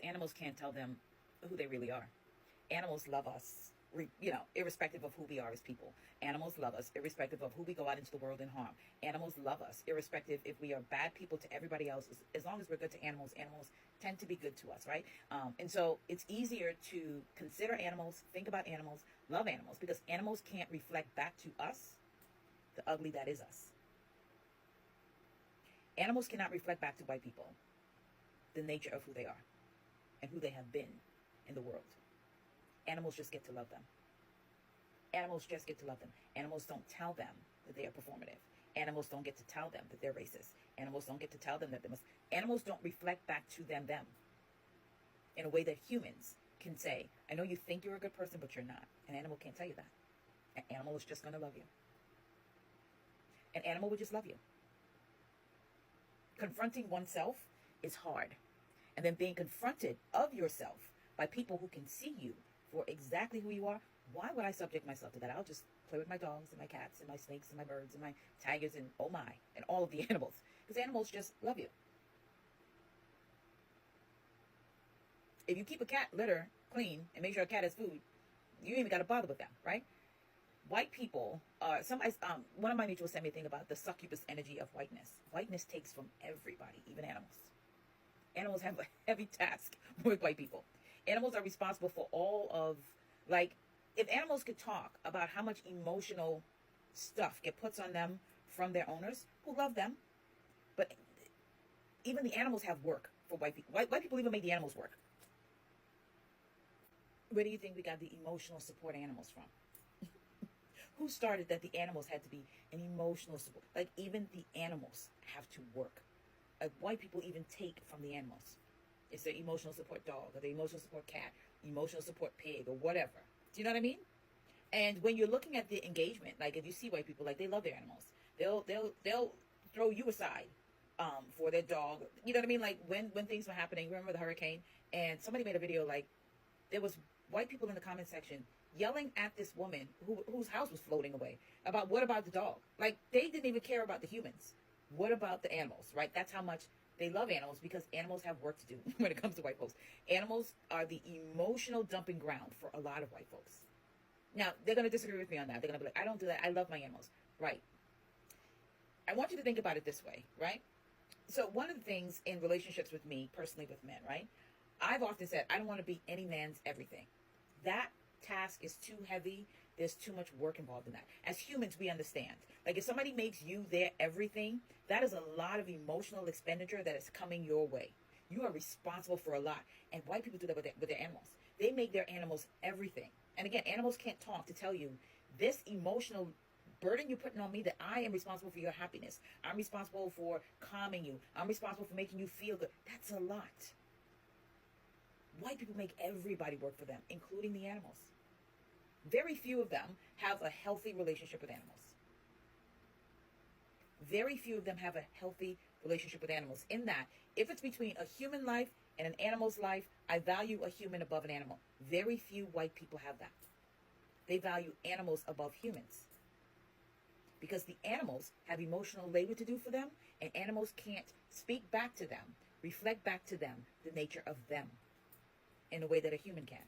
animals can't tell them who they really are. Animals love us, irrespective of who we are as people. Animals love us, irrespective of who we go out into the world and harm. Animals love us, irrespective if we are bad people to everybody else. As long as we're good to animals, animals tend to be good to us, right? And so it's easier to consider animals, think about animals, love animals, because animals can't reflect back to us the ugly that is us. Animals cannot reflect back to white people the nature of who they are and who they have been in the world. Animals just get to love them. Animals just get to love them. Animals don't tell them that they are performative. Animals don't get to tell them that they're racist. Animals don't get to tell them that they must. Animals don't reflect back to them in a way that humans can say, I know you think you're a good person, but you're not. An animal can't tell you that. An animal is just going to love you. An animal would just love you. Confronting oneself is hard. And then being confronted of yourself by people who can see you for exactly who you are, why would I subject myself to that? I'll just play with my dogs and my cats and my snakes and my birds and my tigers and oh my, and all of the animals. Because animals just love you. If you keep a cat litter clean and make sure a cat has food, you ain't even got to bother with them, right? White people, one of my mutuals sent me a thing about the succubus energy of whiteness. Whiteness takes from everybody, even animals. Animals have a heavy task with white people. Animals are responsible for all of, if animals could talk about how much emotional stuff get puts on them from their owners who love them, but even the animals have work for white people. White people even make the animals work. Where do you think we got the emotional support animals from? Who started that the animals had to be an emotional support? Even the animals have to work. White people even take from the animals. It's their emotional support dog or the emotional support cat, emotional support pig or whatever. Do you know what I mean? And when you're looking at the engagement, if you see white people, they love their animals. They'll throw you aside for their dog. You know what I mean? When things were happening, remember the hurricane? And somebody made a video there was white people in the comment section yelling at this woman whose house was floating away about what about the dog? They didn't even care about the humans. What about the animals, right? That's how much they love animals, because animals have work to do when it comes to white folks. Animals are the emotional dumping ground for a lot of white folks. Now, they're going to disagree with me on that. They're going to be like, I don't do that. I love my animals. Right. I want you to think about it this way, right? So one of the things in relationships with me, personally with men, right? I've often said, I don't want to be any man's everything. That task is too heavy. There's too much work involved in that. As humans, we understand. If somebody makes you their everything, that is a lot of emotional expenditure that is coming your way. You are responsible for a lot. And white people do that with their animals. They make their animals everything. And again, animals can't talk to tell you this emotional burden you're putting on me, that I am responsible for your happiness. I'm responsible for calming you. I'm responsible for making you feel good. That's a lot. White people make everybody work for them, including the animals. Very few of them have a healthy relationship with animals. Very few of them have a healthy relationship with animals. In that, if it's between a human life and an animal's life, I value a human above an animal. Very few white people have that. They value animals above humans. Because the animals have emotional labor to do for them, and animals can't speak back to them, reflect back to them the nature of them in a way that a human can.